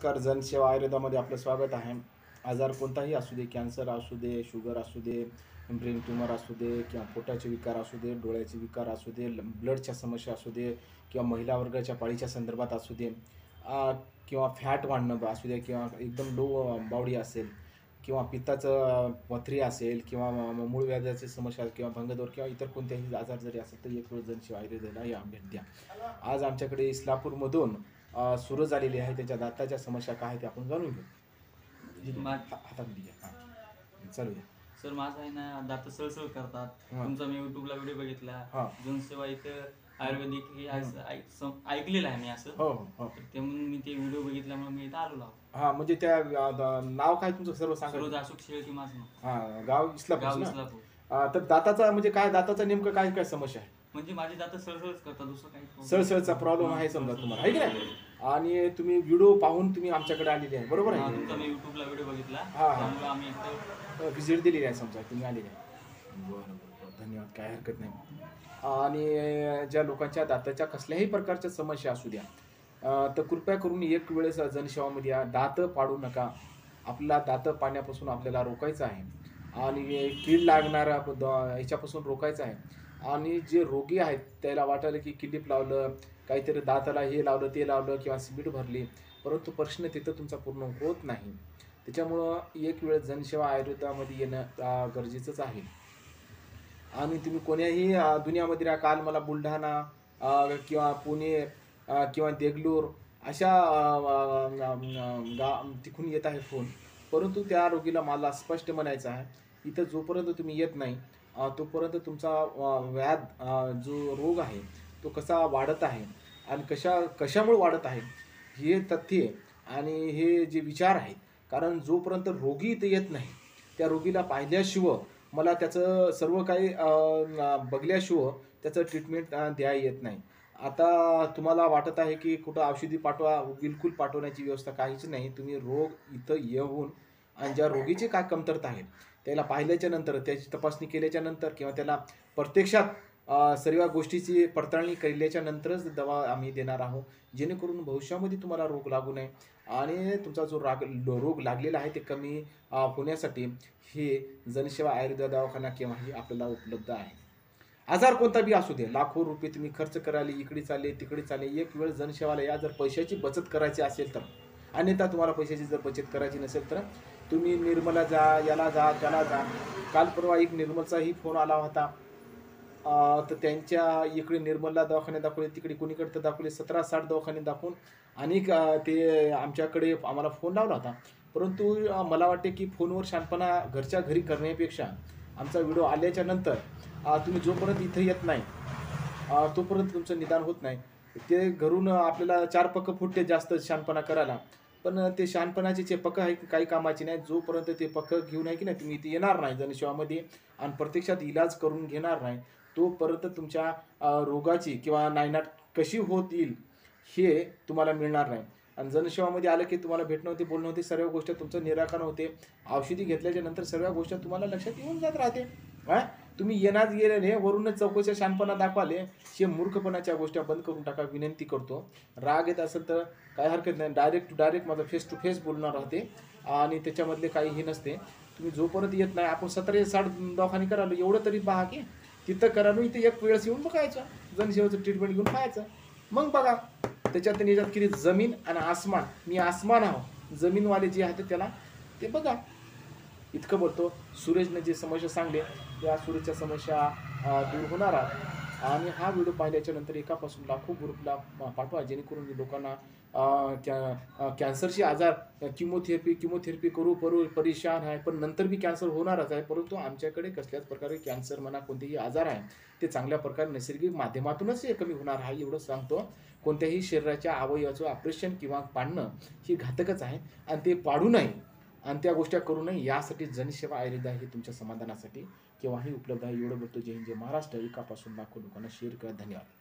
नमस्कार. जनसेवा आयुर्वेदामध्ये आपलं स्वागत आहे. आजार कोणताही असू दे, कॅन्सर असू दे, शुगर असू दे, ब्रेन ट्यूमर असू दे किंवा पोटाचे विकार असू दे, डोळ्याचे विकार असू दे, ब्लडच्या समस्या असू दे किंवा महिला वर्गाच्या पाळीच्या संदर्भात असू दे, अ, किंवा फॅट वाढणं असू दे किंवा एकदम लो बॉडी असेल किंवा पित्ताचं पथरी असेल किंवा मूळ व्याधाची समस्या किंवा भंगदौर किंवा इतर कोणत्याही आजार जरी असेल तर एक वेळ जनसेवा आयुर्वेदाला या भेट द्या. आज आमच्याकडे इस्लापूरमधून सुरज आलेली आहे. त्याच्या दाताच्या समस्या काय आहे ते आपण जाणून घेऊ. हातामध्ये घ्या. चालू द्या. सर माझं आहे ना दात सळसळ करतात. तुमचा मी युट्यूबला व्हिडिओ बघितला. जनसेवा इथं आयुर्वेदिक हे ऐकलेलं आहे मी असं. हो हो. ते म्हणून मी ते व्हिडिओ बघितल्यामुळे मी इथं आलो. हा म्हणजे त्या नाव काय तुमचं सर्व सांगा. सरोज अशोक शेळके माझं नाव. हा गाव इस्लापूर. इस्लापूर. तर दाताचा म्हणजे काय, दाताचं नेमकं काय काय समस्या आहे? म्हणजे माझे दात सळसळच करतात, दुसरं काही सळसळचा प्रॉब्लेम आहे समजा तुम्हाला, आहे की नाही? आणि तुम्ही व्हिडिओ पाहून तुम्ही आमच्याकडे आलेले आहे, बरोबर आहे? तुमचा मी युट्यूबला व्हिडिओ बघितला, त्यामुळे आम्ही इथं व्हिजिट दिलेली आहे समजा, तुम्ही आलेले आहे. बरं बरं, धन्यवाद, काय हरकत नाही. आणि ज्या लोकांच्या दाताच्या कसल्याही प्रकारच्या समस्या असू द्या तर कृपया करून एक वेळेस जनसेवामध्ये या. दात पाडू नका. आपला दात पाडण्यापासून आपल्याला रोखायचं आहे आणि कीड लागणाऱ्या ह्याच्यापासून रोखायचं आहे. आणि जे रोगी आहेत त्याला वाटायला की क्लिप लावलं, काहीतरी दाताला हे लावलं ते लावलं किंवा सिमेंट भरली, परंतु प्रश्न तिथं तुमचा पूर्ण होत नाही. त्याच्यामुळं एक वेळ जनसेवा आयुर्वेदामध्ये येणं गरजेचंच आहे. आणि तुम्ही कोण्याही दुनियामध्ये राहा, काल मला बुलढाणा किंवा पुणे किंवा देगलूर अशा तिकडून येत आहे फोन, परंतु त्या रोगीला मला स्पष्ट म्हणायचं आहे, इथं जोपर्यंत तुम्ही येत नाही तोपर्यंत तुमचा जो रोग आहे तो कसा वाढत आहे आणि कशामुळे वाढत आहे हे तथ्य आणि हे जे विचार आहेत. कारण जोपर्यंत रोगी इथं येत नाही त्या रोगीला पाहिल्याशिवाय मला त्याचं सर्व काही बघल्याशिवाय त्याचं ट्रीटमेंट द्या येत नाही. आता तुम्हाला वाटत आहे की कुठं औषधी पाठवा, बिलकुल पाठवण्याची व्यवस्था काहीच नाही. तुम्ही रोग इथं येऊन आणि ज्या रोगीची काय कमतरता आहे त्याला पाहिल्याच्या नंतर, त्याची तपासणी केल्याच्या नंतर किंवा त्याला प्रत्यक्षात सर्व गोष्टीची पडताळणी केल्याच्या नंतरच दवा आम्ही देणार आहोत, जेणेकरून भविष्यामध्ये तुम्हाला रोग लागू नये आणि तुमचा जो रोग लागलेला आहे ते कमी होण्यासाठी हे जनसेवा आयुर्वेद दवाखाना केव्हाही आपल्याला उपलब्ध आहे. आजार कोणता बी असू दे, लाखो रुपये तुम्ही खर्च कराले, इकडे चालले तिकडे चालले, एक वेळ जनसेवाला या. जर पैशाची बचत करायची असेल तर, अन्यथा तुम्हाला पैशाची जर बचत करायची नसेल तर तुम्ही निर्मला जा, याला जा, त्याला जा. काल परवा एक निर्मलचाही फोन आला होता, तर त्यांच्या इकडे निर्मलला दवाखाने दाखवले, तिकडे कोणीकडे तर दाखवले, 17-60 दवाखाने दाखवून आणि ते आमच्याकडे आम्हाला फोन लावला होता. परंतु मला वाटते की फोनवर शानपणा घरच्या घरी करण्यापेक्षा आमचा व्हिडिओ आल्याच्या नंतर तुम्ही जोपर्यंत इथं येत नाही तोपर्यंत तुमचं निदान होत नाही. ते घरून आपल्याला 4 पक्क फुटते जास्त शहाणपणा करायला, पण ते शहाणपणाचे जे पक्क आहे काही कामाचे नाही. जोपर्यंत ते पक्क घेऊन आहे की नाही तुम्ही इथे येणार नाही जनसेवामध्ये आणि प्रत्यक्षात इलाज करून घेणार नाही तोपर्यंत तुमच्या रोगाची किंवा नायनाट कशी होत येईल हे तुम्हाला मिळणार नाही. आणि जनसेवामध्ये आलं की तुम्हाला भेटणं होते, बोलणं होते, सर्व गोष्टी तुमचं निराकरण होते. औषधी घेतल्याच्या नंतर सर्व गोष्टी तुम्हाला लक्षात येऊन जात राहते. तुम्ही येणार गेलेले वरूनच चौकशा शानपणा दाखवाले, हे मूर्खपणाच्या गोष्टी बंद करून टाका विनंती करतो. राग येत असेल तर काय हरकत नाही, डायरेक्ट टू डायरेक्ट माझं फेस टू फेस बोलणार राहते आणि त्याच्यामधले काही हे नसते. तुम्ही जोपर्यंत येत नाही, आपण 17-60 दवाखाने करालो एवढं तरी पहा की तिथं करालो, इथं एक वेळेस येऊन बघायचं, जनसेवेचं ट्रीटमेंट घेऊन पाहायचं, मग बघा. त्याच्यात याच्यात किती जमीन आणि आसमान. मी आसमान आहो, जमीनवाले जे आहे त्याला ते बघा. इतकं बोलतो. सुरेशने जे समस्या सांगले त्या सुरेशच्या समस्या दूर होणार आहेत. आणि हा व्हिडिओ पाहिल्याच्या नंतर एकापासून लाखो ग्रुपला पाठवा, जेणेकरून लोकांना कॅन्सरचे आजार, किमोथेरपी करू परेशान आहे, पण नंतर बी कॅन्सर होणारच आहे. परंतु आमच्याकडे कसल्याच प्रकारे कॅन्सर म्हणा कोणतेही आजार आहे ते चांगल्या प्रकारे नैसर्गिक माध्यमातूनच हे कमी होणार आहे एवढं सांगतो. कोणत्याही शरीराच्या अवयवाचं ऑपरेशन किंवा पाडणं ही घातकच आहे आणि ते पाडू नये आणि त्या गोष्टी करू नये यासाठी जनसेवा आयुर्वेद हे तुमच्या समाधानासाठी केव्हाही उपलब्ध आहे. एवढं बोलतो. जय हिंद, जय महाराष्ट्र. एकापासून लाखो लोकांना शेअर करा. धन्यवाद.